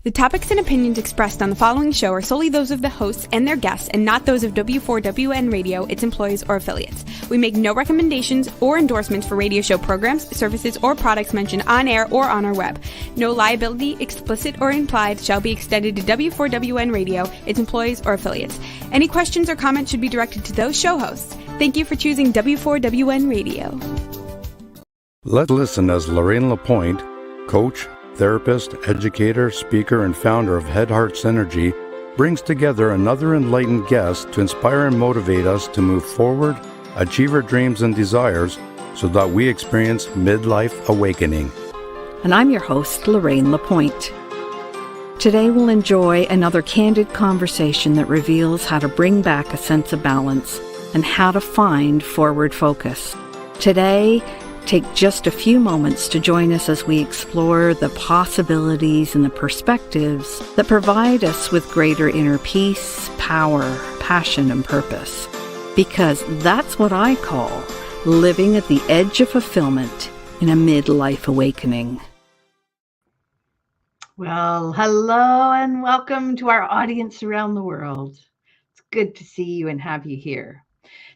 The topics and opinions expressed on the following show are solely those of the hosts and their guests and not those of W4WN Radio, its employees, or affiliates. We make no recommendations or endorsements for radio show programs, services, or products mentioned on air or on our web. No liability, explicit or implied, shall be extended to W4WN Radio, its employees, or affiliates. Any questions or comments should be directed to those show hosts. Thank you for choosing W4WN Radio. Let's listen as Lorraine Lapointe, coach, therapist, educator, speaker, and founder of Head Heart Synergy, brings together another enlightened guest to inspire and motivate us to move forward, achieve our dreams and desires, so that we experience midlife awakening. And I'm your host, Lorraine Lapointe. Today we'll enjoy another candid conversation that reveals how to bring back a sense of balance and how to find forward focus. Today, take just a few moments to join us as we explore the possibilities and the perspectives that provide us with greater inner peace, power, passion, and purpose. Because that's what I call living at the edge of fulfillment in a midlife awakening. Well, hello and welcome to our audience around the world. It's good to see you and have you here.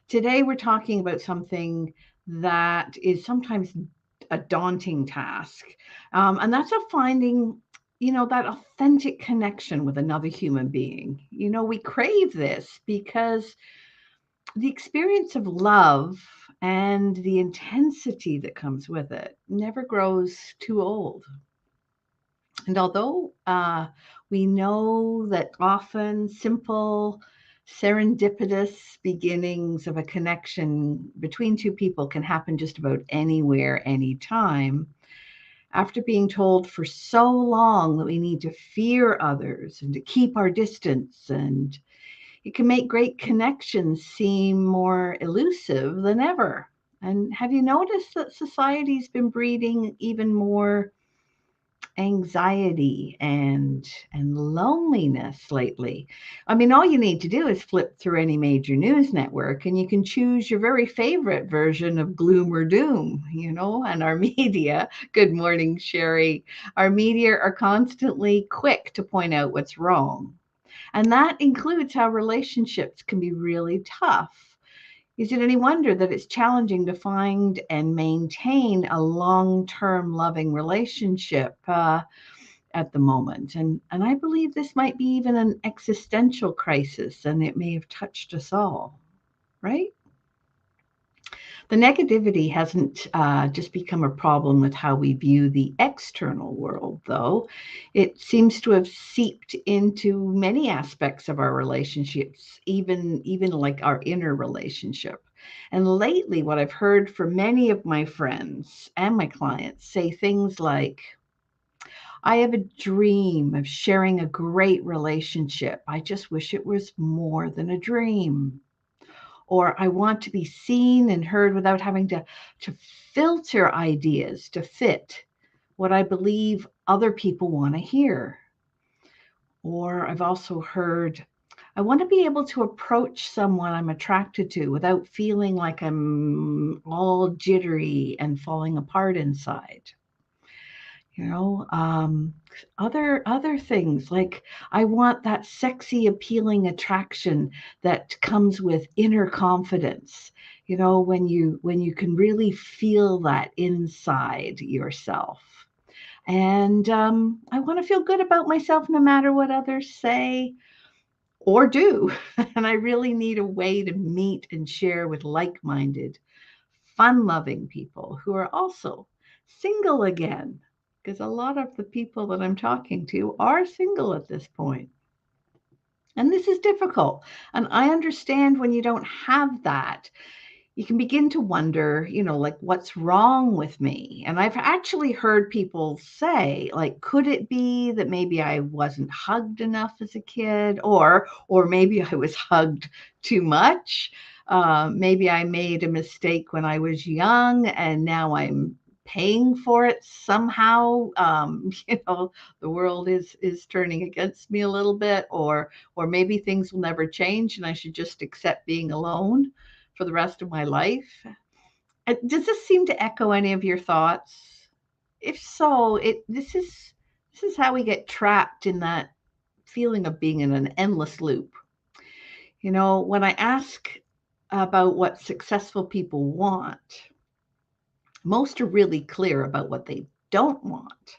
Today we're talking about something that is sometimes a daunting task. And that's finding, that authentic connection with another human being. We crave this because the experience of love and the intensity that comes with it never grows too old. And although we know that often simple, serendipitous beginnings of a connection between two people can happen just about anywhere, anytime, after being told for so long that we need to fear others and to keep our distance, and it can make great connections seem more elusive than ever. And have you noticed that society's been breeding even more anxiety and loneliness lately? I mean, all you need to do is flip through any major news network and you can choose your very favorite version of gloom or doom, and our media, good morning, Sherry, our media are constantly quick to point out what's wrong. And that includes how relationships can be really tough. Is it any wonder that it's challenging to find and maintain a long-term loving relationship at the moment? And I believe this might be even an existential crisis, and it may have touched us all, right? The negativity hasn't just become a problem with how we view the external world, though. It seems to have seeped into many aspects of our relationships, even like our inner relationship. And lately, what I've heard from many of my friends and my clients say things like, I have a dream of sharing a great relationship. I just wish it was more than a dream. Or I want to be seen and heard without having to filter ideas to fit what I believe other people want to hear. Or I've also heard, I want to be able to approach someone I'm attracted to without feeling like I'm all jittery and falling apart inside. Other things like I want that sexy, appealing attraction that comes with inner confidence. When you can really feel that inside yourself. And I want to feel good about myself no matter what others say or do. And I really need a way to meet and share with like-minded, fun-loving people who are also single again. Because a lot of the people that I'm talking to are single at this point. And this is difficult. And I understand when you don't have that, you can begin to wonder, like, what's wrong with me? And I've actually heard people say, like, could it be that maybe I wasn't hugged enough as a kid? Or maybe I was hugged too much. Maybe I made a mistake when I was young and now I'm paying for it somehow. The world is turning against me a little bit, or maybe things will never change and I should just accept being alone for the rest of my life. Does this seem to echo any of your thoughts? If so, this is This is how we get trapped in that feeling of being in an endless loop. When I ask about what successful people want, most are really clear about what they don't want.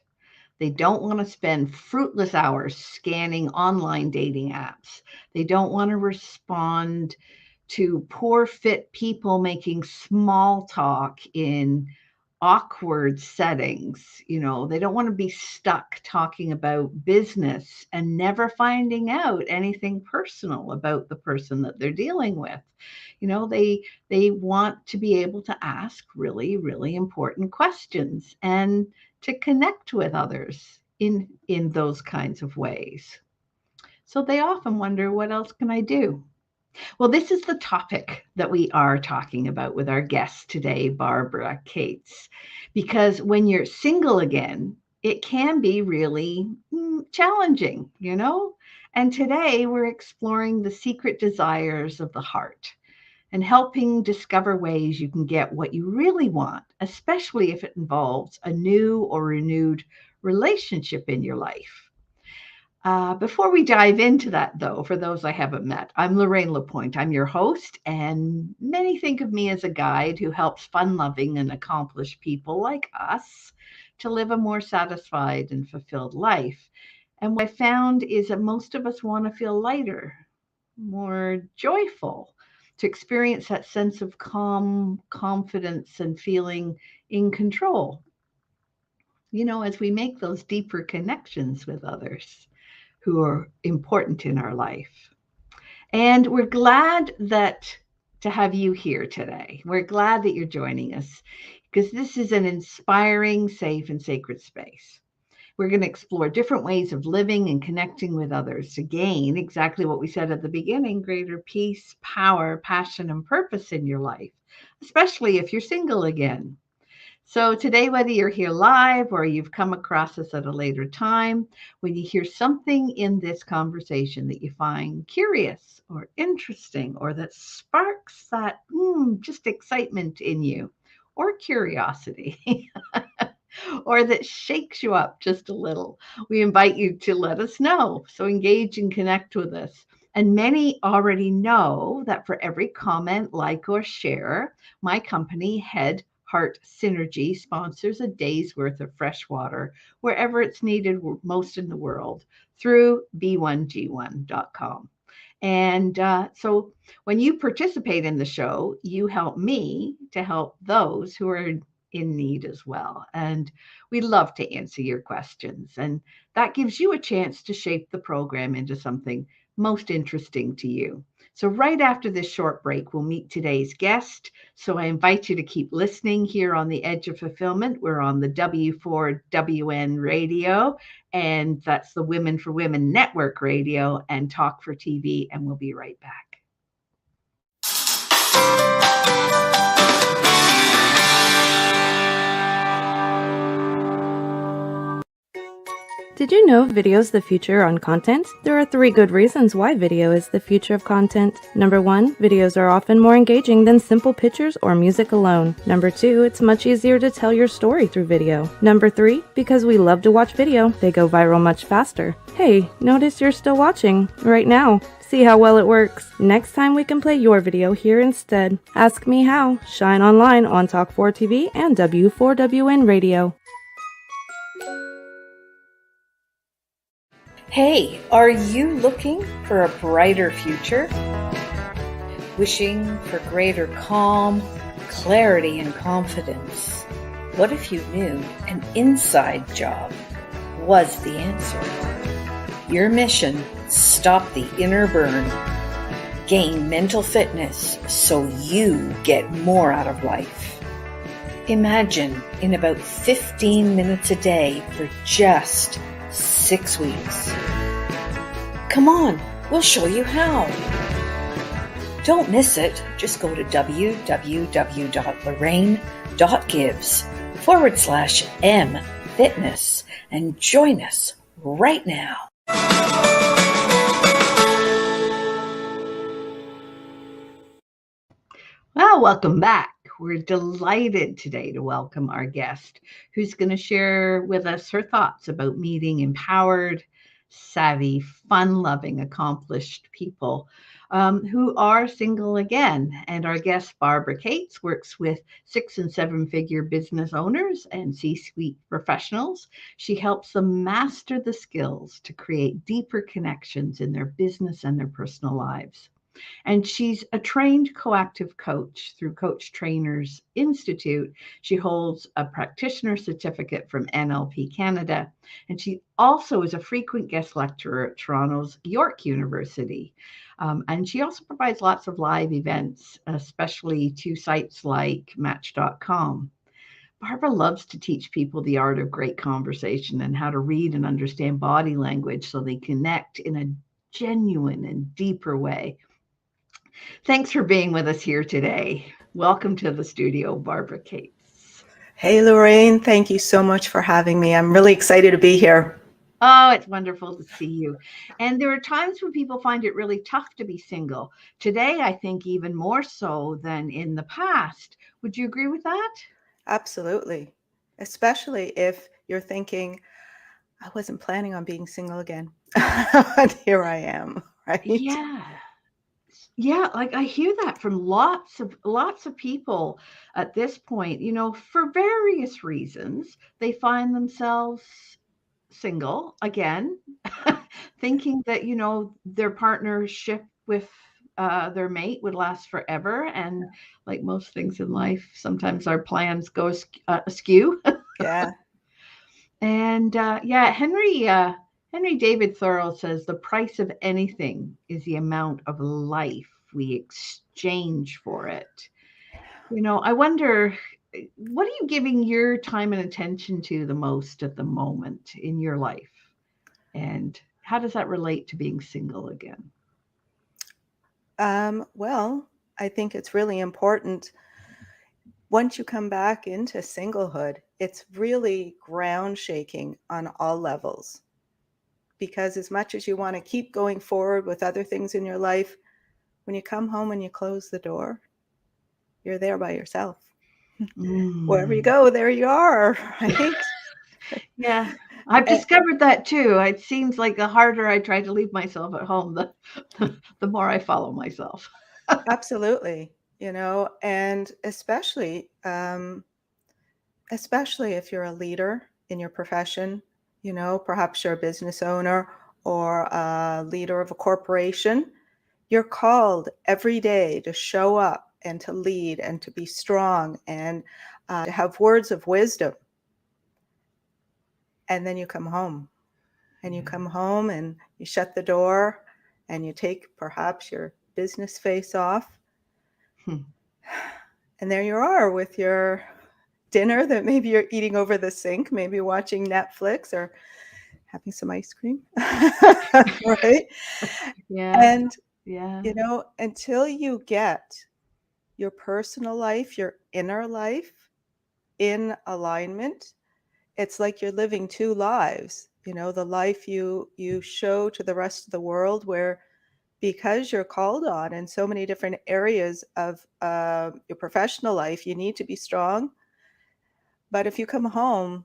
They don't want to spend fruitless hours scanning online dating apps. They don't want to respond to poor fit people making small talk in awkward settings. They don't want to be stuck talking about business and never finding out anything personal about the person that they're dealing with. They want to be able to ask really, really important questions and to connect with others in those kinds of ways. So they often wonder, what else can I do? Well, this is the topic that we are talking about with our guest today, Barbara Katz, because when you're single again, it can be really challenging, And today we're exploring the secret desires of the heart and helping discover ways you can get what you really want, especially if it involves a new or renewed relationship in your life. Before we dive into that, though, for those I haven't met, I'm Lorraine Lapointe. I'm your host, and many think of me as a guide who helps fun-loving and accomplished people like us to live a more satisfied and fulfilled life. And what I found is that most of us want to feel lighter, more joyful, to experience that sense of calm, confidence, and feeling in control, as we make those deeper connections with others who are important in our life. And we're glad to have you here today. We're glad that you're joining us because this is an inspiring, safe, and sacred space. We're going to explore different ways of living and connecting with others to gain exactly what we said at the beginning, greater peace, power, passion, and purpose in your life, especially if you're single again. So today, whether you're here live or you've come across us at a later time, when you hear something in this conversation that you find curious or interesting or that sparks that just excitement in you or curiosity or that shakes you up just a little, we invite you to let us know. So engage and connect with us. And many already know that for every comment, like, or share, my company, Head Heart Synergy, sponsors a day's worth of fresh water wherever it's needed most in the world through b1g1.com. And so when you participate in the show, you help me to help those who are in need as well. And we love to answer your questions. And that gives you a chance to shape the program into something most interesting to you. So right after this short break, we'll meet today's guest. So I invite you to keep listening here on The Edge of Fulfillment. We're on the W4WN radio, and that's the Women for Women Network radio and Talk for TV. And we'll be right back. Did you know video is the future on content? There are 3 good reasons why video is the future of content. Number 1, videos are often more engaging than simple pictures or music alone. Number 2, it's much easier to tell your story through video. Number 3, because we love to watch video, they go viral much faster. Hey, notice you're still watching right now. See how well it works. Next time we can play your video here instead. Ask me how. Shine online on Talk 4 TV and W4WN radio. Hey, are you looking for a brighter future? Wishing for greater calm, clarity, and confidence? What if you knew an inside job was the answer? Your mission: stop the inner burn, gain mental fitness so you get more out of life. Imagine in about 15 minutes a day for just 6 weeks. Come on, we'll show you how. Don't miss it. Just go to www.lorraine.gives/m-fitness and join us right now. Well, welcome back. We're delighted today to welcome our guest who's going to share with us her thoughts about meeting empowered, savvy, fun-loving, accomplished people who are single again. And our guest, Barbara Katz, works with 6- and 7-figure business owners and C-suite professionals. She helps them master the skills to create deeper connections in their business and their personal lives. And she's a trained coactive coach through Coach Trainers Institute. She holds a practitioner certificate from NLP Canada. And she also is a frequent guest lecturer at Toronto's York University. And she also provides lots of live events, especially to sites like Match.com. Barbara loves to teach people the art of great conversation and how to read and understand body language so they connect in a genuine and deeper way. Thanks for being with us here today. Welcome to the studio, Barbara Katz. Hey, Lorraine. Thank you so much for having me. I'm really excited to be here. Oh, it's wonderful to see you. And there are times when people find it really tough to be single. Today, I think even more so than in the past. Would you agree with that? Absolutely. Especially if you're thinking, I wasn't planning on being single again. And here I am, right? Yeah, like I hear that from lots of people at this point, for various reasons, they find themselves single again, thinking that, their partnership with their mate would last forever. And like most things in life, sometimes our plans go askew. Yeah. And Henry David Thoreau says the price of anything is the amount of life we exchange for it. I wonder, what are you giving your time and attention to the most at the moment in your life? And how does that relate to being single again? Well, I think it's really important. Once you come back into singlehood, it's really ground shaking on all levels. Because as much as you want to keep going forward with other things in your life, when you come home and you close the door, you're there by yourself. Wherever you go, there you are, right? Yeah, I've discovered that too. It seems like the harder I try to leave myself at home, the more I follow myself. Absolutely, and especially if you're a leader in your profession, perhaps you're a business owner or a leader of a corporation, you're called every day to show up and to lead and to be strong and to have words of wisdom. And then you come home and you shut the door and you take perhaps your business face off. And there you are with your dinner that maybe you're eating over the sink, maybe watching Netflix or having some ice cream, right? Yeah. And, Yeah. Until you get your personal life, your inner life in alignment, it's like you're living two lives, the life you show to the rest of the world where because you're called on in so many different areas of your professional life, you need to be strong. But if you come home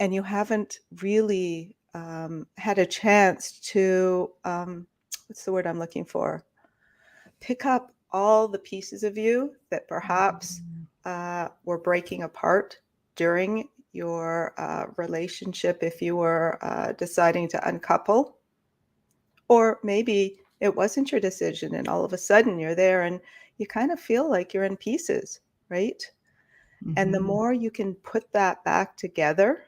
and you haven't really had a chance to, what's the word I'm looking for? Pick up all the pieces of you that perhaps were breaking apart during your relationship if you were deciding to uncouple. Or maybe it wasn't your decision and all of a sudden you're there and you kind of feel like you're in pieces, right? Mm-hmm. And the more you can put that back together,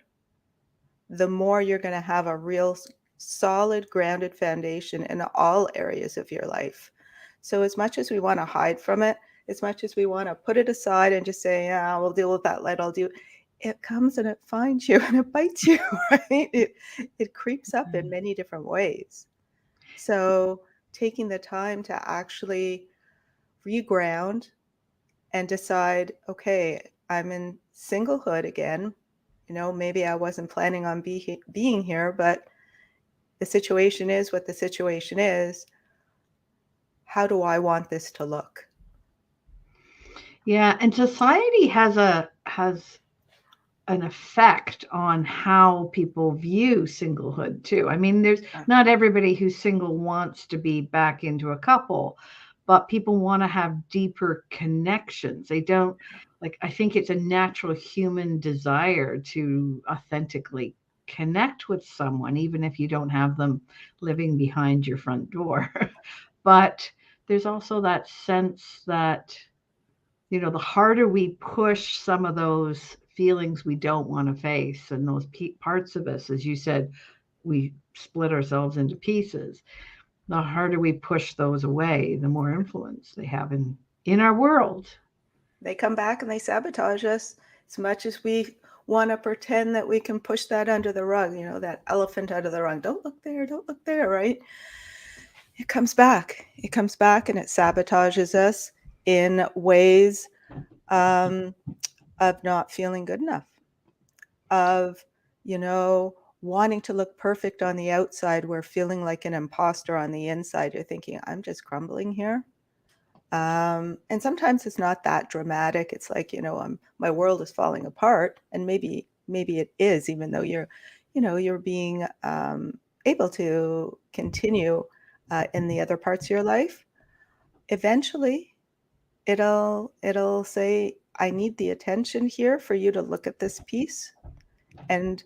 the more you're going to have a real solid, grounded foundation in all areas of your life. So as much as we want to hide from it, as much as we want to put it aside and just say, yeah, we'll deal with that later, it comes and it finds you and it bites you, right? It creeps up in many different ways. So taking the time to actually reground and decide, okay, I'm in singlehood again. Maybe I wasn't planning on being here, but the situation is what the situation is. How do I want this to look? Yeah, and society has an effect on how people view singlehood too. I mean, there's not everybody who's single wants to be back into a couple, but people want to have deeper connections. They don't like, I think it's a natural human desire to authentically connect with someone, even if you don't have them living behind your front door. But there's also that sense that, the harder we push some of those feelings we don't want to face, and those parts of us, as you said, we split ourselves into pieces. The harder we push those away, the more influence they have in our world. They come back and they sabotage us as much as we want to pretend that we can push that under the rug, that elephant under the rug. Don't look there, right? It comes back. It comes back and it sabotages us in ways of not feeling good enough, of, wanting to look perfect on the outside, where feeling like an imposter on the inside. You're thinking, I'm just crumbling here. And sometimes it's not that dramatic. It's like, my world is falling apart, and maybe it is, even though you're being able to continue in the other parts of your life. Eventually, it'll say, I need the attention here for you to look at this piece and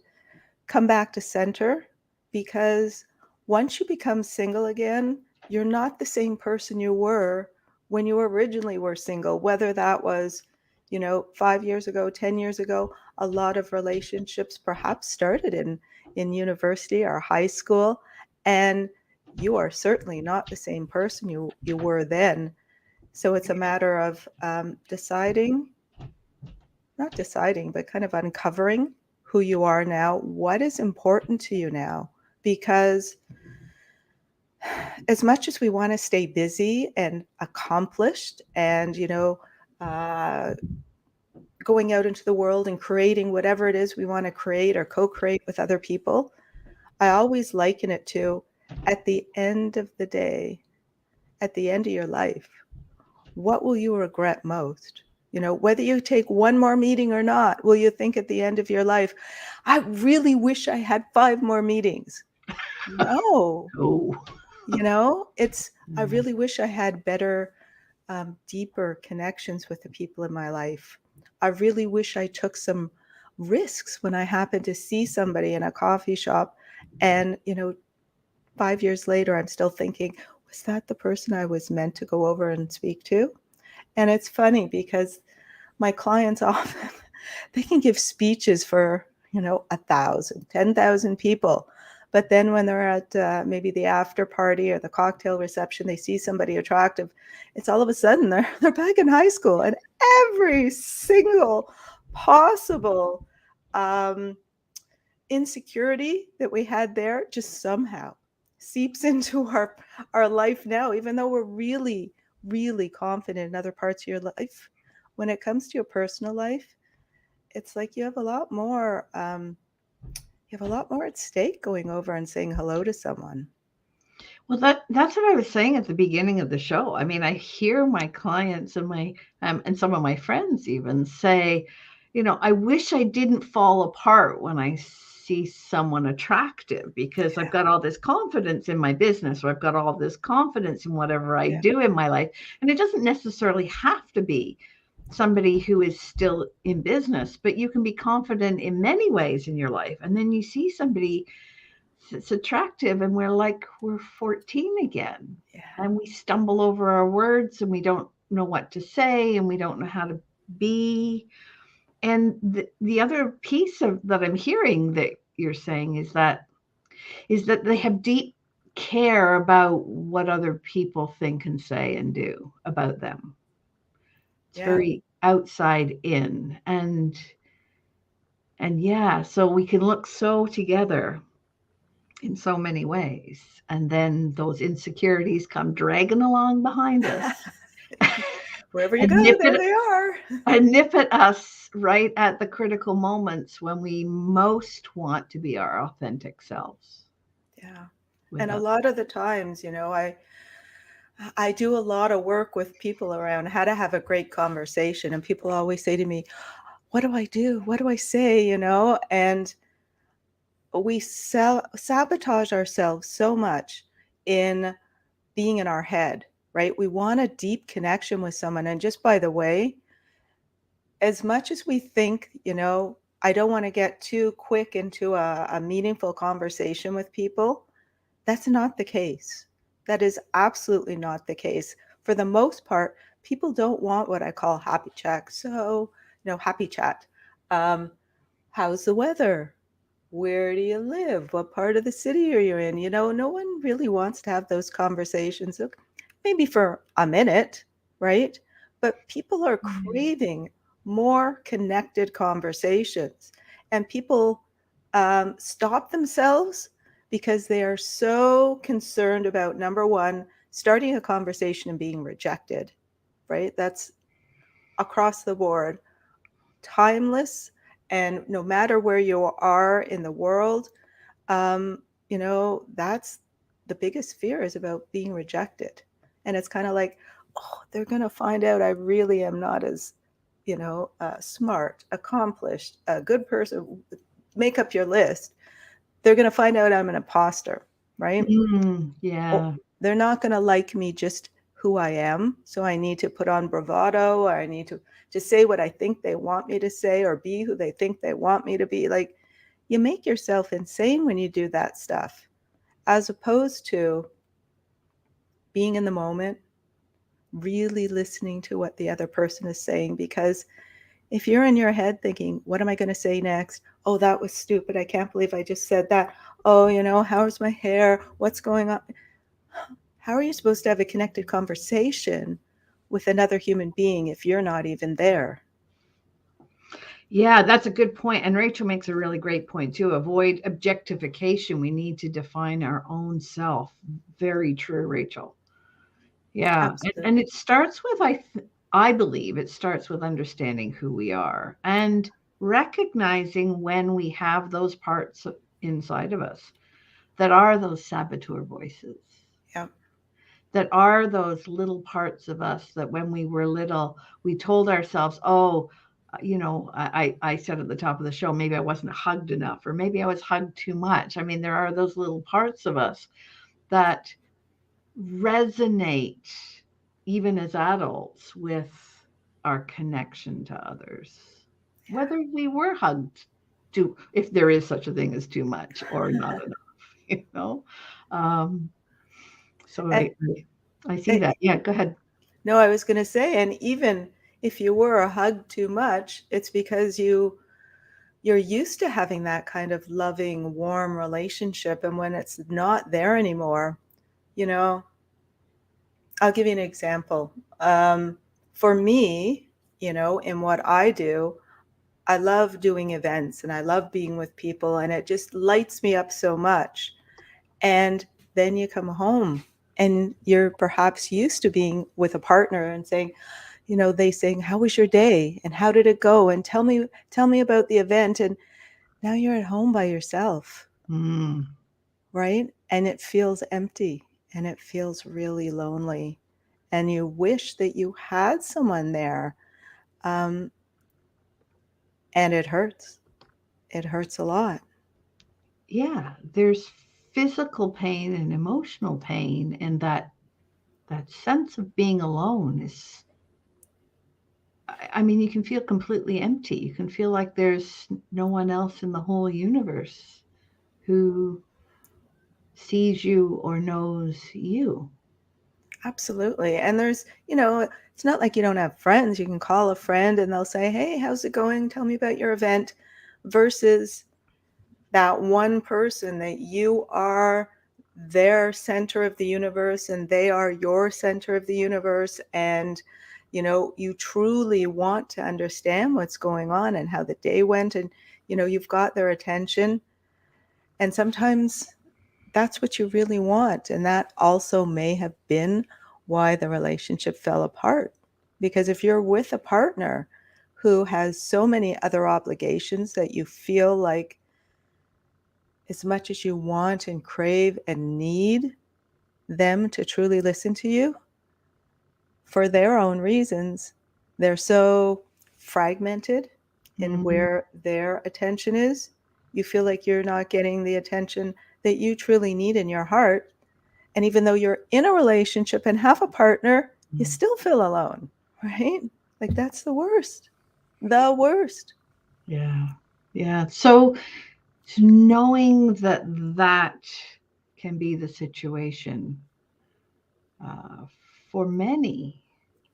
come back to center, because once you become single again, you're not the same person you were when you originally were single, whether that was, 5 years ago, 10 years ago. A lot of relationships perhaps started in university or high school, and you are certainly not the same person you were then. So it's a matter of not deciding, but kind of uncovering who you are now, what is important to you now. Because as much as we want to stay busy and accomplished and, going out into the world and creating whatever it is we want to create or co-create with other people, I always liken it to, at the end of the day, at the end of your life, what will you regret most? Whether you take one more meeting or not, will you think at the end of your life, I really wish I had 5 more meetings? No. Oh. I really wish I had better, deeper connections with the people in my life. I really wish I took some risks when I happened to see somebody in a coffee shop, and, 5 years later, I'm still thinking, was that the person I was meant to go over and speak to? And it's funny because my clients often, they can give speeches for, 1,000, 10,000 people. But then when they're at maybe the after party or the cocktail reception, they see somebody attractive. It's all of a sudden they're back in high school, and every single possible insecurity that we had there just somehow seeps into our life now, even though we're really, really confident in other parts of your life. When it comes to your personal life, it's like you have a lot more at stake going over and saying hello to someone. Well, that's what I was saying at the beginning of the show. I mean, I hear my clients and my and some of my friends even say, I wish I didn't fall apart when I see someone attractive, because I've got all this confidence in my business, or I've got all this confidence in whatever I do in my life. And it doesn't necessarily have to be somebody who is still in business, but you can be confident in many ways in your life. And then you see somebody that's attractive, and we're 14 again. And we stumble over our words, and we don't know what to say, and we don't know how to be. And the other piece of that I'm hearing that you're saying is that they have deep care about what other people think and say and do about them. It's very outside in, and so we can look so together in so many ways, and then those insecurities come dragging along behind us. Wherever you go, there they are. And nip at us right at the critical moments when we most want to be our authentic selves. And a lot of the times, I do a lot of work with people around how to have a great conversation. And people always say to me, what do I do? What do I say? And we sabotage ourselves so much in being in our head, right? We want a deep connection with someone. And just by the way, as much as we think, I don't want to get too quick into a meaningful conversation with people, that's not the case. That is absolutely not the case. For the most part, people don't want what I call happy chat. So, happy chat. How's the weather? Where do you live? What part of the city are you in? No one really wants to have those conversations. Look, maybe for a minute, right? But people are craving more connected conversations. And people stop themselves because they are so concerned about, number one, starting a conversation and being rejected, right? That's across the board, timeless. And no matter where you are in the world, that's the biggest fear, is about being rejected. And it's kind of like, oh, they're going to find out I really am not as, smart, accomplished, a good person. Make up your list. They're going to find out I'm an imposter, right? Yeah. They're not going to like me just who I am. So I need to put on bravado, or I need to just say what I think they want me to say, or be who they think they want me to be. Like, you make yourself insane when you do that stuff, as opposed to being in the moment, really listening to what the other person is saying. Because if you're in your head thinking, what am I going to say next? Oh, that was stupid. I can't believe I just said that. Oh, how's my hair? What's going on? How are you supposed to have a connected conversation with another human being if you're not even there? Yeah, that's a good point. And Rachel makes a really great point too. Avoid objectification. We need to define our own self. Very true, Rachel. Yeah. And Absolutely. it starts with, I believe it starts with understanding who we are and recognizing when we have those parts inside of us that are those saboteur voices. Yeah. That are those little parts of us that when we were little, we told ourselves, oh, I said at the top of the show, maybe I wasn't hugged enough, or maybe I was hugged too much. I mean, there are those little parts of us that resonate even as adults with our connection to others, whether we were hugged if there is such a thing as too much or not enough. So And, I see that. Yeah, go ahead. no, I was going to say, and even if you were hugged too much, it's because you're used to having that kind of loving, warm relationship. And when it's not there anymore, I'll give you an example. For me, in what I do, I love doing events and I love being with people, and it just lights me up so much. And then you come home and you're perhaps used to being with a partner and saying, they saying, how was your day? And how did it go? And tell me about the event. And now you're at home by yourself, right? And it feels empty and it feels really lonely. And you wish that you had someone there. And it hurts. It hurts a lot. Yeah, there's physical pain and emotional pain, and that sense of being alone is, I mean, you can feel completely empty. You can feel like there's no one else in the whole universe who sees you or knows you. Absolutely. And there's, it's not like you don't have friends. You can call a friend and they'll say, hey, how's it going? Tell me about your event. Versus that one person that you are their center of the universe and they are your center of the universe. And, you truly want to understand what's going on and how the day went. And, you've got their attention. And sometimes that's what you really want. And that also may have been why the relationship fell apart. Because if you're with a partner who has so many other obligations that you feel like, as much as you want and crave and need them to truly listen to you, for their own reasons, they're so fragmented in where their attention is. You feel like you're not getting the attention that you truly need in your heart. And even though you're in a relationship and have a partner, you still feel alone, right? Like that's the worst. The worst. Yeah. Yeah. So knowing that that can be the situation for many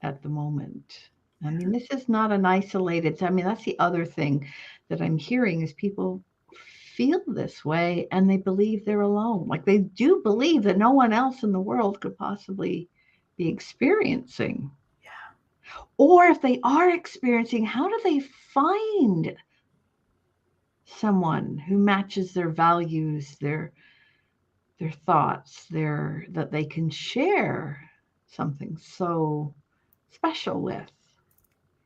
at the moment. I mean, this is not an isolated, I mean, that's the other thing that I'm hearing is people feel this way and they believe they're alone. Like they do believe that no one else in the world could possibly be experiencing. Or if they are experiencing, how do they find someone who matches their values, their thoughts, their that they can share something so special with,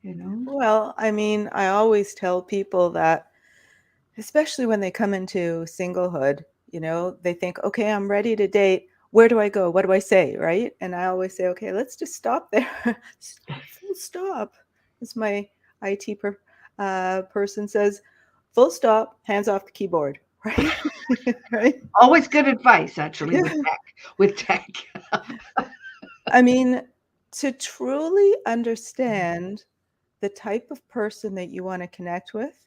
you know? Well, I mean, I always tell people that, especially when they come into singlehood, they think, okay, I'm ready to date. Where do I go? What do I say? Right. And I always say, okay, let's just stop there. Full stop. As my IT person says, full stop, hands off the keyboard. Right. Right. Always good advice, actually, with tech. I mean, to truly understand the type of person that you want to connect with,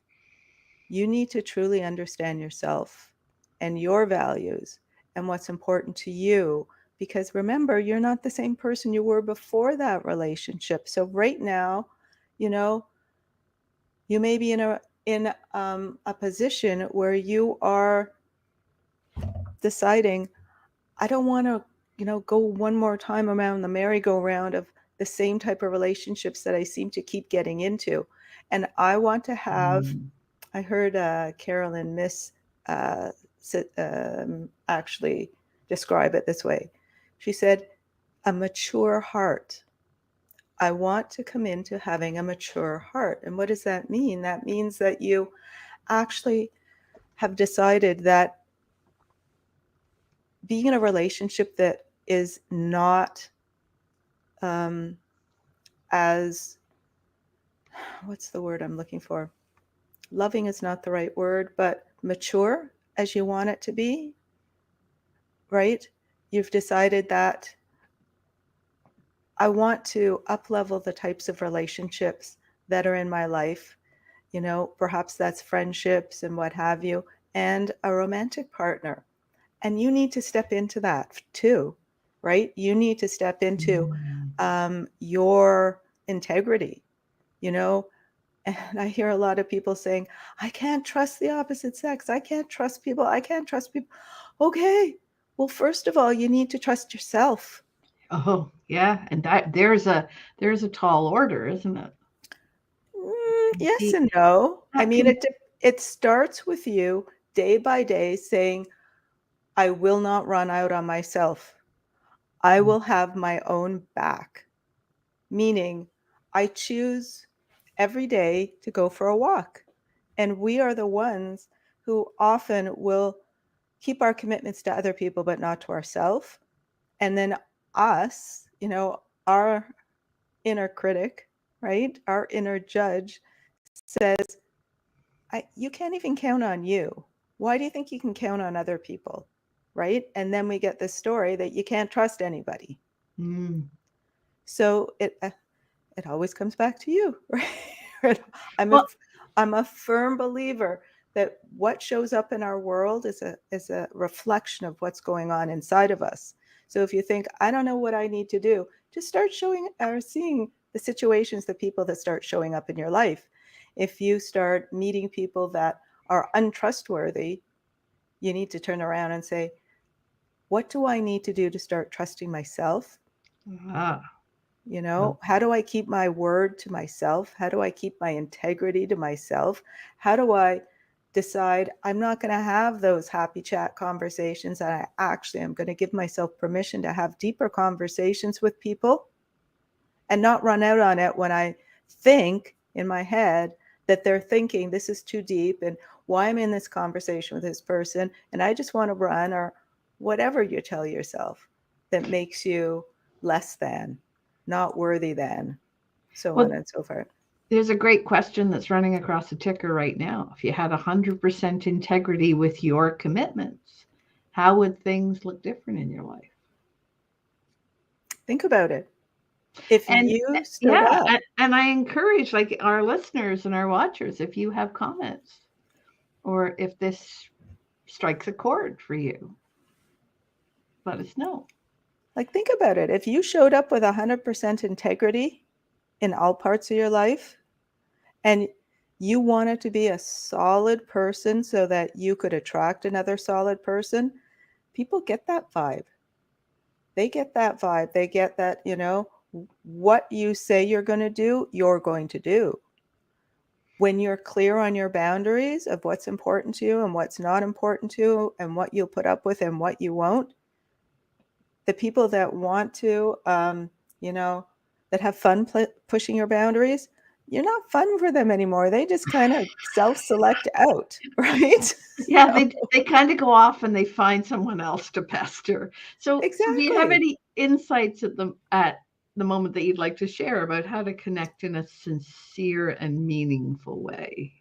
you need to truly understand yourself and your values and what's important to you. Because remember, you're not the same person you were before that relationship. So right now, you may be in a position where you are deciding, I don't want to, go one more time around the merry-go-round of the same type of relationships that I seem to keep getting into. And I want to have, I heard Carolyn Miss actually describe it this way. She said, a mature heart. I want to come into having a mature heart. And what does that mean? That means that you actually have decided that being in a relationship that is not as, what's the word I'm looking for? Loving is not the right word, but mature as you want it to be, right? You've decided that I want to up-level the types of relationships that are in my life. Perhaps that's friendships and what have you, and a romantic partner. And you need to step into that too, right? You need to step into your integrity, And I hear a lot of people saying, I can't trust the opposite sex. I can't trust people. I can't trust people. Okay. Well, first of all, you need to trust yourself. Oh, yeah. And that there's a tall order, isn't it? Yes and no. I mean, it starts with you day by day saying, I will not run out on myself. I will have my own back. Meaning, I choose every day to go for a walk. And we are the ones who often will keep our commitments to other people, but not to ourselves. And then us, our inner critic, right? Our inner judge says, you can't even count on you. Why do you think you can count on other people? Right? And then we get this story that you can't trust anybody. So it always comes back to you, right? I'm a firm believer that what shows up in our world is a reflection of what's going on inside of us. So if you think, I don't know what I need to do, just start showing or seeing the situations, the people that start showing up in your life. If you start meeting people that are untrustworthy, you need to turn around and say, what do I need to do to start trusting myself? How do I keep my word to myself? How do I keep my integrity to myself? How do I decide I'm not going to have those happy chat conversations, and I actually am going to give myself permission to have deeper conversations with people and not run out on it when I think in my head that they're thinking this is too deep and why I'm in this conversation with this person and I just want to run, or whatever you tell yourself that makes you less than, not worthy than, so Well, on and so forth. there's a great question that's running across the ticker right now. If you had 100% integrity with your commitments, how would things look different in your life? Think about it. If And you stood yeah, up, and I encourage like our listeners and our watchers, if you have comments or if this strikes a chord for you, let us know. like think about it. If you showed up with 100% integrity in all parts of your life, and you wanted to be a solid person so that you could attract another solid person, people get that vibe. They get that vibe. They get that, what you say you're going to do, you're going to do. When you're clear on your boundaries of what's important to you and what's not important to you and what you'll put up with and what you won't, the people that want to, that have fun pushing your boundaries, you're not fun for them anymore. They just kind of self-select out, right? Yeah, they kind of go off and they find someone else to pester. So do you have Exactly. any insights at the moment that you'd like to share about how to connect in a sincere and meaningful way?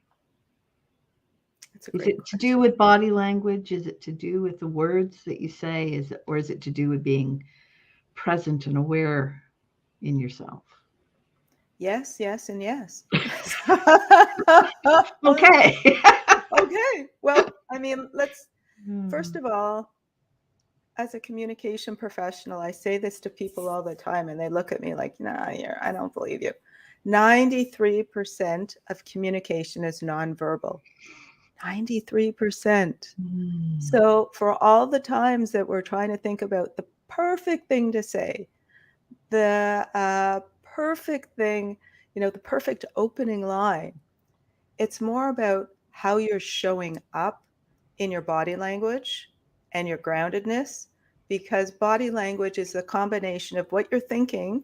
That's a Is great it to do question. with body language? Is it to do with the words that you say? Or is it to do with being present and aware in yourself? Yes, yes, and yes. Okay. Okay. Well, I mean, first Hmm. of all, as a communication professional, I say this to people all the time and they look at me like, nah, I don't believe you. 93% of communication is nonverbal. 93%. Hmm. So for all the times that we're trying to think about the perfect thing to say, the perfect thing, the perfect opening line, it's more about how you're showing up in your body language and your groundedness, because body language is a combination of what you're thinking,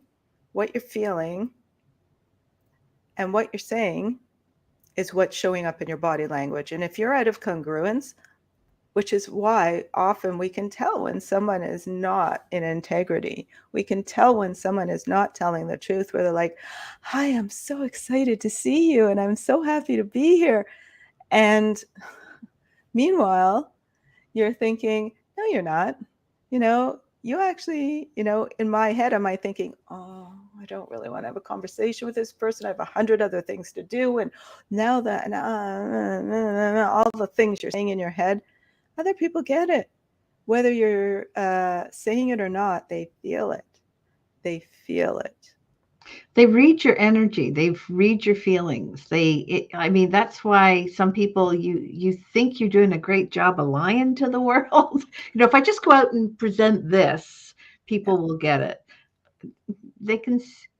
what you're feeling, and what you're saying is what's showing up in your body language. And if you're out of congruence, which is why often we can tell when someone is not in integrity. We can tell when someone is not telling the truth, where they're like, hi, I'm so excited to see you and I'm so happy to be here. And meanwhile, you're thinking, no, you're not. You actually, in my head, am I thinking, oh, I don't really want to have a conversation with this person. I have 100 other things to do. And now that, all the things you're saying in your head, other people get it. Whether you're saying it or not, they feel it. They feel it. They read your energy. They read your feelings. I mean, that's why some people, you think you're doing a great job of lying to the world. If I just go out and present this, Yeah. people will get it.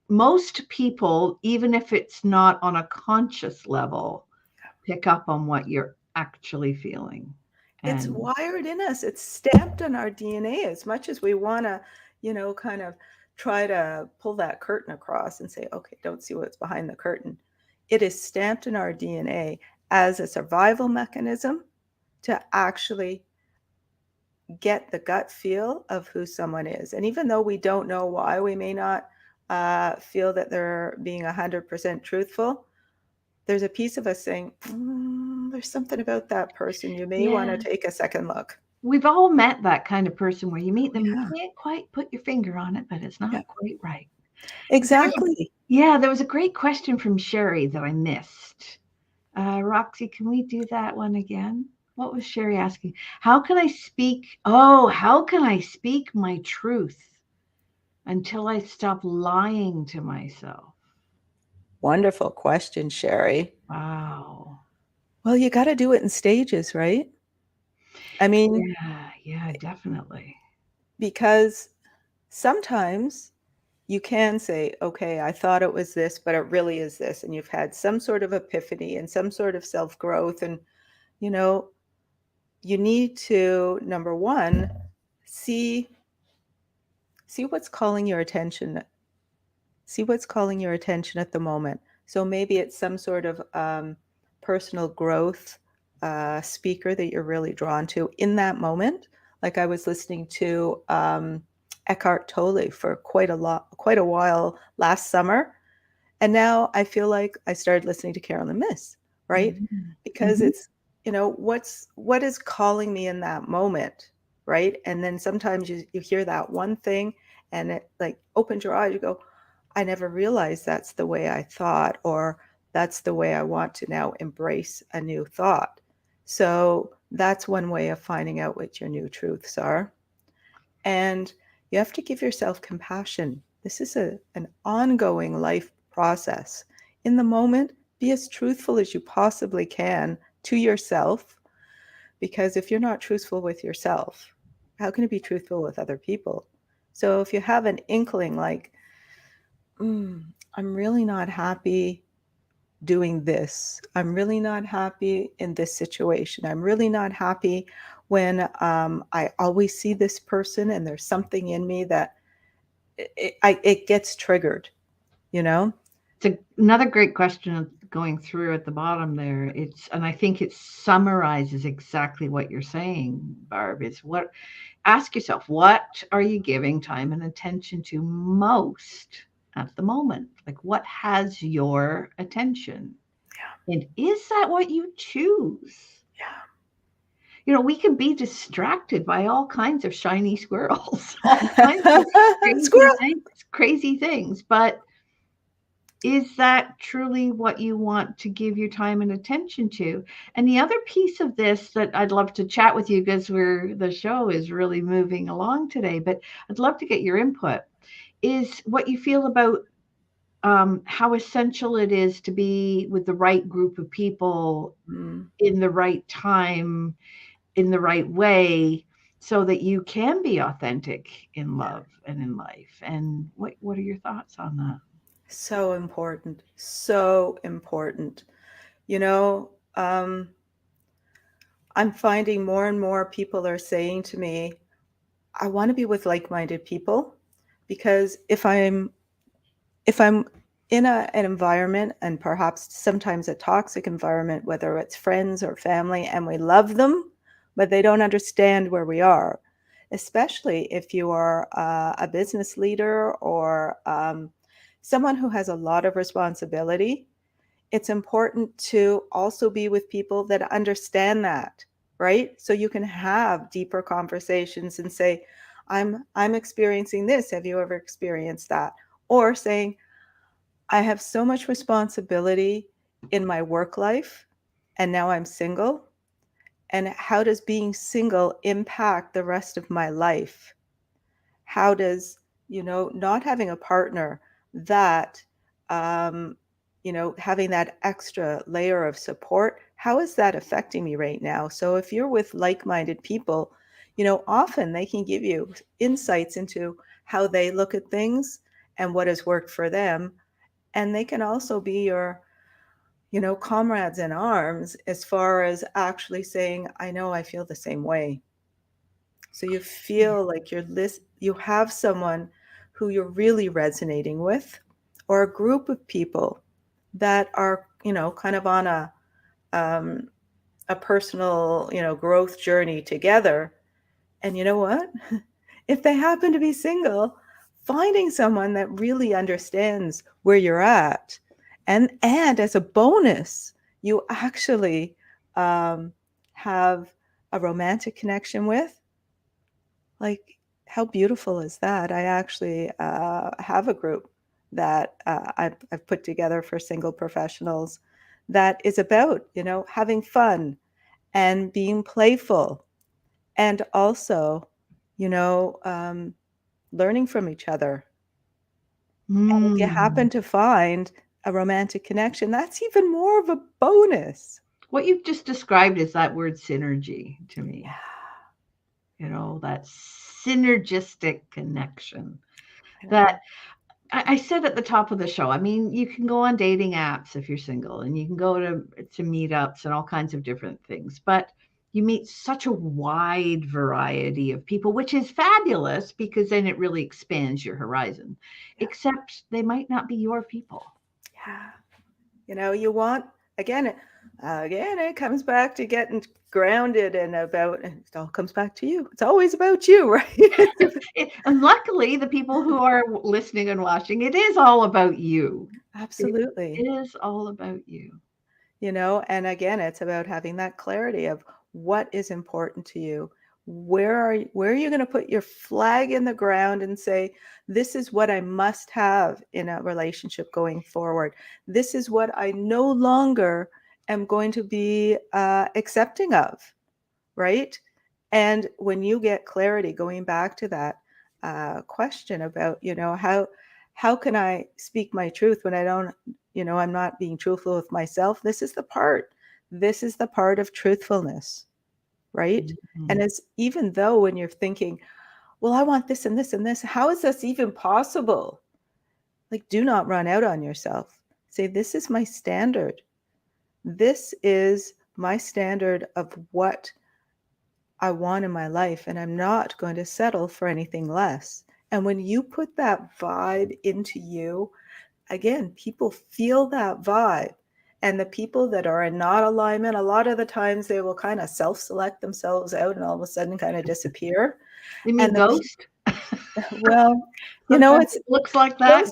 Most people, even if it's not on a conscious level, pick up on what you're actually feeling. It's And wired in us. It's stamped on our DNA. As much as we want to, kind of try to pull that curtain across and say, okay, don't see what's behind the curtain. It is stamped in our DNA as a survival mechanism to actually get the gut feel of who someone is. And even though we don't know why, we may not feel that they're being 100% truthful, there's a piece of us saying, there's something about that person. You may want to yeah, take a second look. we've all met that kind of person where you meet them, you Yeah, can't quite put your finger on it, but it's yeah, not quite right. exactly. Yeah, there was a great question from Sherry that I missed. Roxy, can we do that one again? What was Sherry asking? How can I speak? Oh, how can I speak my truth until I stop lying to myself? Wonderful question, Sherry. Wow. Well, you got to do it in stages, right? I mean, Yeah, definitely. because sometimes you can say, okay, I thought it was this, but it really is this. And you've had some sort of epiphany and some sort of self growth. And, you know, you need to, number one, see what's calling your attention. See what's calling your attention at the moment. So maybe it's some sort of personal growth speaker that you're really drawn to in that moment. Like I was listening to Eckhart Tolle for quite a while last summer. And now I feel like I started listening to Carolyn Myss, right? Because it's, what is calling me in that moment, right? And then sometimes you hear that one thing and it like opens your eyes, you go, I never realized that's the way I thought, or that's the way I want to now embrace a new thought. So that's one way of finding out what your new truths are. And you have to give yourself compassion. This is an ongoing life process. In the moment, be as truthful as you possibly can to yourself, because if you're not truthful with yourself, how can you be truthful with other people? So if you have an inkling like, I'm really not happy doing this. I'm really not happy in this situation. I'm really not happy when I always see this person and there's something in me that it gets triggered, It's another great question going through at the bottom there. And I think it summarizes exactly what you're saying, Barb. Ask yourself, what are you giving time and attention to most at the moment? Like, what has your attention? Yeah. And is that what you choose? Yeah. We can be distracted by all kinds of shiny squirrels, all kinds of crazy things. But is that truly what you want to give your time and attention to? And the other piece of this that I'd love to chat with you, because the show is really moving along today, but I'd love to get your input, is what you feel about how essential it is to be with the right group of people in the right time, in the right way, so that you can be authentic in love and in life. And what are your thoughts on that? So important. So important. I'm finding more and more people are saying to me, I want to be with like-minded people, because if I'm in an environment, and perhaps sometimes a toxic environment, whether it's friends or family, and we love them, but they don't understand where we are, especially if you are a business leader or someone who has a lot of responsibility, it's important to also be with people that understand that, right? So you can have deeper conversations and say, I'm experiencing this. Have you ever experienced that? Or saying, I have so much responsibility in my work life, and now I'm single. And how does being single impact the rest of my life? How does, not having a partner, that, having that extra layer of support, how is that affecting me right now? So if you're with like-minded people, often they can give you insights into how they look at things and what has worked for them. And they can also be your, comrades in arms, as far as actually saying, I know I feel the same way. So you feel like you have someone who you're really resonating with, or a group of people that are, kind of on a personal, growth journey together. And you know what? If they happen to be single, finding someone that really understands where you're at, and as a bonus, you actually have a romantic connection with. Like, how beautiful is that? I actually have a group that I've put together for single professionals that is about, having fun and being playful, and also, learning from each other. And if you happen to find a romantic connection, that's even more of a bonus. What you've just described is that word synergy to me. That synergistic connection that I said at the top of the show. I mean, you can go on dating apps if you're single, and you can go to meetups and all kinds of different things, but you meet such a wide variety of people, which is fabulous, because then it really expands your horizon, except they might not be your people. You want, again, Again, it comes back to getting grounded and it all comes back to you. It's always about you, right? And luckily, the people who are listening and watching, it is all about you. It Absolutely. is all about you. And again, it's about having that clarity of what is important to you. Where are you going to put your flag in the ground and say, this is what I must have in a relationship going forward. This is what I no longer am going to be accepting of, right? And when you get clarity, going back to that question about, how can I speak my truth when I don't, I'm not being truthful with myself? This is the part. This is the part of truthfulness, right? And it's even though when you're thinking, well, I want this and this and this, how is this even possible? Like, do not run out on yourself. Say, this is my standard. This is my standard of what I want in my life, and I'm not going to settle for anything less. And when you put that vibe into you, again, people feel that vibe. And the people that are in not alignment, a lot of the times they will kind of self-select themselves out and all of a sudden kind of disappear. You mean And ghost? well, Sometimes it's it looks like that.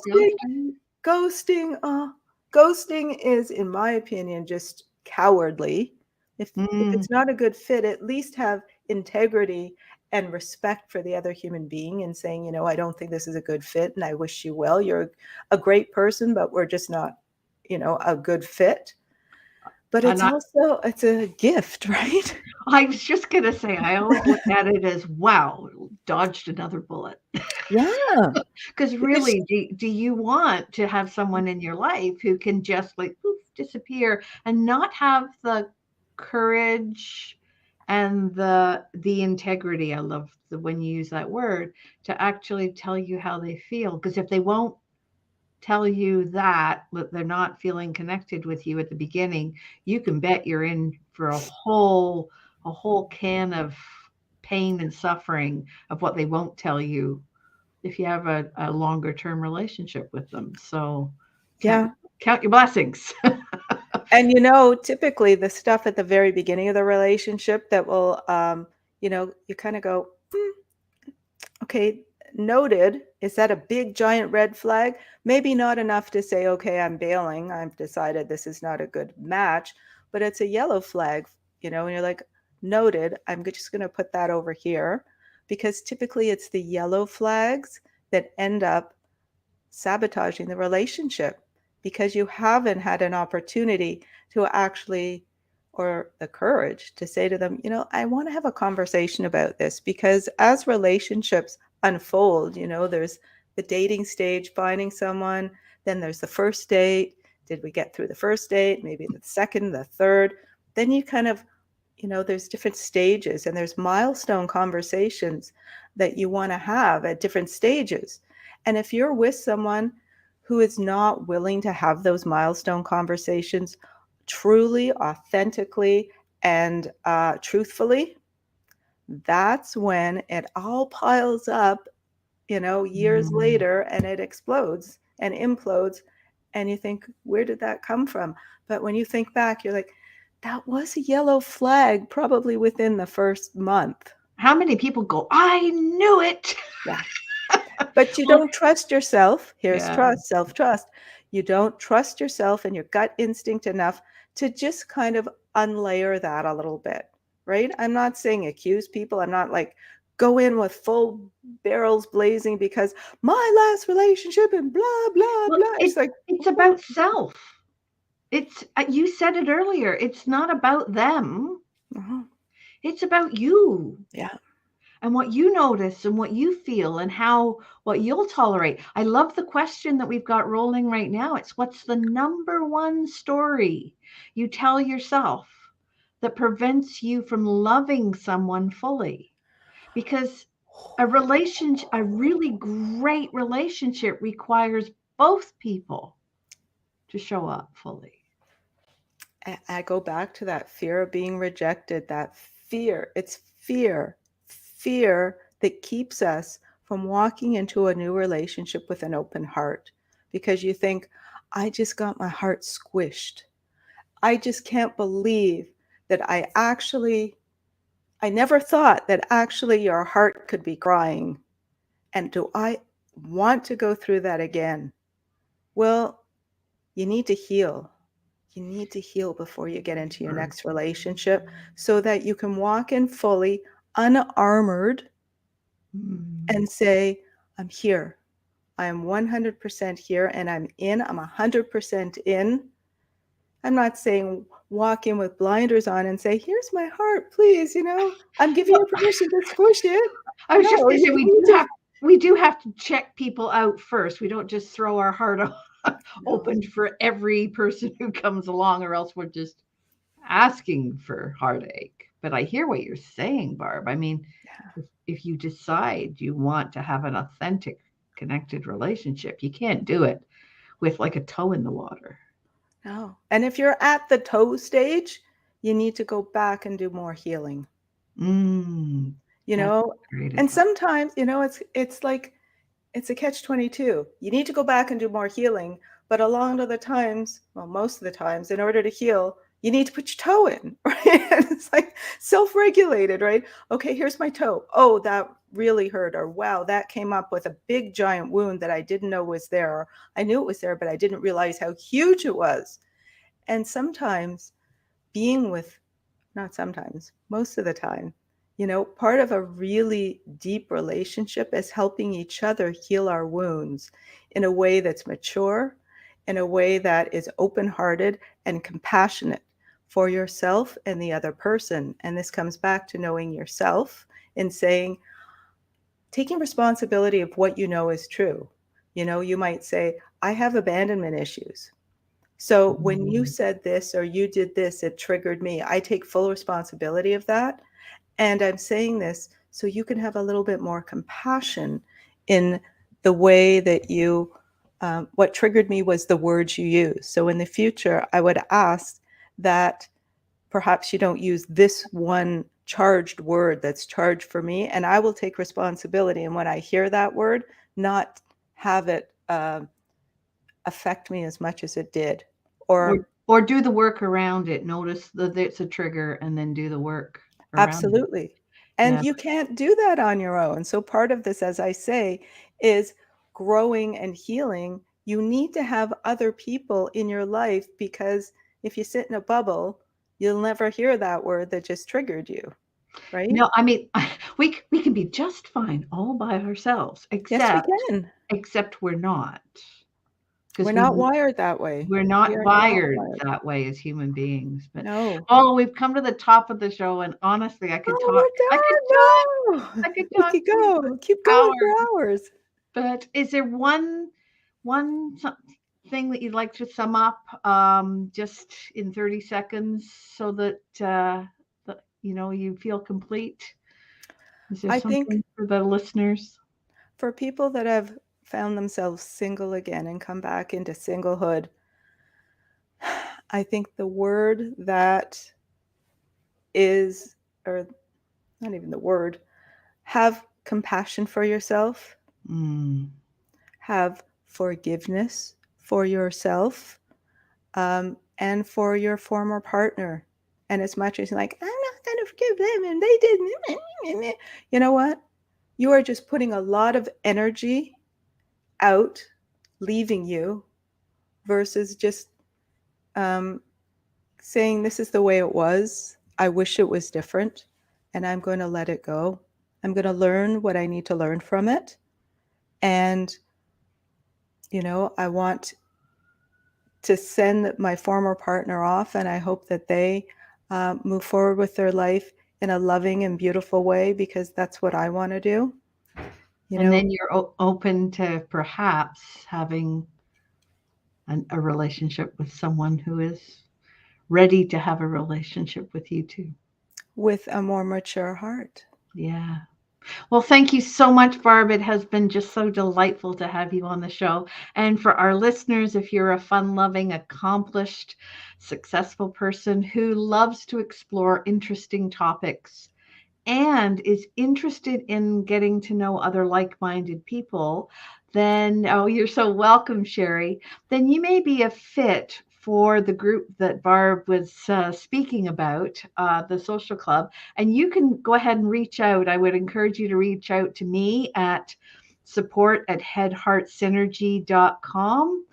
ghosting. Ghosting is, in my opinion, just cowardly. If it's not a good fit, at least have integrity and respect for the other human being and saying, I don't think this is a good fit and I wish you well. You're a great person, but we're just not, a good fit. But it's a gift, right? I was just going to say, I always look at it as, wow, dodged another bullet. Yeah. Because really, do you want to have someone in your life who can just like poof, disappear and not have the courage and the integrity? I love when you use that word, to actually tell you how they feel. Because if they won't tell you that they're not feeling connected with you at the beginning, you can bet you're in for a whole can of pain and suffering of what they won't tell you if you have a longer term relationship with them. So count your blessings. And typically the stuff at the very beginning of the relationship that will you kind of go, okay, noted. Is that a big giant red flag? Maybe not enough to say, okay, I'm bailing. I've decided this is not a good match, but it's a yellow flag, and you're like, noted. I'm just going to put that over here, because typically it's the yellow flags that end up sabotaging the relationship, because you haven't had an opportunity to actually, or the courage to say to them, I want to have a conversation about this. Because as relationships unfold, there's the dating stage, finding someone, then there's the first date. Did we get through the first date? Maybe the second, the third. Then you kind of, there's different stages, and there's milestone conversations that you want to have at different stages. And if you're with someone who is not willing to have those milestone conversations truly, authentically, and truthfully, that's when it all piles up, years later, and it explodes and implodes. And you think, where did that come from? But when you think back, you're like, that was a yellow flag probably within the first month. How many people go, I knew it? Yeah. But you don't trust yourself. Here's trust, self-trust. You don't trust yourself and your gut instinct enough to just kind of unlayer that a little bit, right? I'm not saying accuse people. I'm not like go in with full barrels blazing because my last relationship and blah, blah, blah. It's about self. It's you said it earlier. It's not about them. It's about you. Yeah. And what you notice and what you feel and what you'll tolerate. I love the question that we've got rolling right now. It's, what's the number one story you tell yourself that prevents you from loving someone fully? Because a really great relationship requires both people to show up fully. I go back to that fear of being rejected, that fear. It's fear that keeps us from walking into a new relationship with an open heart, because you think, I just got my heart squished. I just can't believe that I never thought that actually your heart could be crying. And do I want to go through that again? Well, you need to heal. You need to heal before you get into your next relationship so that you can walk in fully unarmored and say, I'm here. I am 100% here and I'm 100% in. I'm not saying walk in with blinders on and say, here's my heart, please, I'm giving you permission to squish it. I was just No, going to say, you we do have to check people out first. We don't just throw our heart open for every person who comes along, or else we're just asking for heartache. But I hear what you're saying, Barb. I mean, if you decide you want to have an authentic, connected relationship, you can't do it with like a toe in the water. No. And if you're at the toe stage, you need to go back and do more healing. And sometimes, it's like, it's a catch-22. You need to go back and do more healing, but a lot of the times, well, most of the times, in order to heal, you need to put your toe in, right? And it's like self-regulated, right? Okay, here's my toe. Oh, that really hurt. Or wow, that came up with a big giant wound that I didn't know was there. Or I knew it was there, but I didn't realize how huge it was. And sometimes not sometimes, most of the time, part of a really deep relationship is helping each other heal our wounds in a way that's mature, in a way that is open-hearted and compassionate for yourself and the other person. And this comes back to knowing yourself and taking responsibility of what you know is true. You might say, I have abandonment issues. So when you said this or you did this, it triggered me. I take full responsibility of that. And I'm saying this so you can have a little bit more compassion in the way that what triggered me was the words you use. So in the future, I would ask that perhaps you don't use this one charged word that's charged for me, and I will take responsibility. And when I hear that word, not have it affect me as much as it did. Or do the work around it. Notice that it's a trigger and then do the work around absolutely. it. And you can't do that on your own. So part of this, as I say, is growing and healing. You need to have other people in your life, because if you sit in a bubble, you'll never hear that word that just triggered you, right? No, I mean, we can be just fine all by ourselves, Yes, we can. Except we're not. We're not wired that way. We're not wired that way as human beings. But no. We've come to the top of the show, and honestly, I could talk. I could talk. Keep going for hours. But is there one thing that you'd like to sum up, just in 30 seconds, so that you feel complete? Is there something for the listeners? For people that have found themselves single again and come back into singlehood, I think the word that is, or not even the word, have compassion for yourself, have forgiveness for yourself, and for your former partner. And as much as you're like, I'm not going to forgive them and they didn't, you know what? You are just putting a lot of energy out, leaving you, versus just saying, this is the way it was. I wish it was different, and I'm going to let it go. I'm going to learn what I need to learn from it. And, I want to send my former partner off, and I hope that they move forward with their life in a loving and beautiful way, because that's what I want to do. And then you're open to perhaps having a relationship with someone who is ready to have a relationship with you too. With a more mature heart. Yeah. Well, thank you so much, Barb. It has been just so delightful to have you on the show. And for our listeners, if you're a fun-loving, accomplished, successful person who loves to explore interesting topics and is interested in getting to know other like-minded people, then, you're so welcome, Sherry, then you may be a fit for the group that Barb was speaking about, the social club. And you can go ahead and reach out. I would encourage you to reach out to me at support@headheartsynergy.com,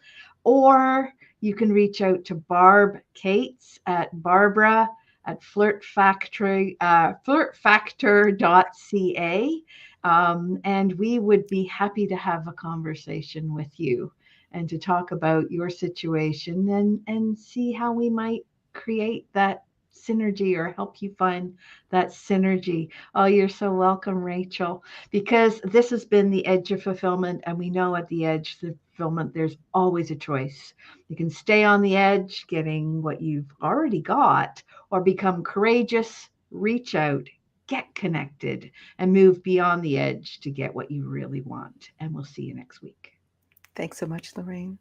or you can reach out to Barb Katz at Barbara at flirtfactor.ca. And we would be happy to have a conversation with you and to talk about your situation and see how we might create that synergy or help you find that synergy. Oh, you're so welcome, Rachel, because this has been the edge of fulfillment. And we know at the edge of fulfillment, there's always a choice. You can stay on the edge getting what you've already got, or become courageous, reach out, get connected, and move beyond the edge to get what you really want. And we'll see you next week. Thanks so much, Lorraine.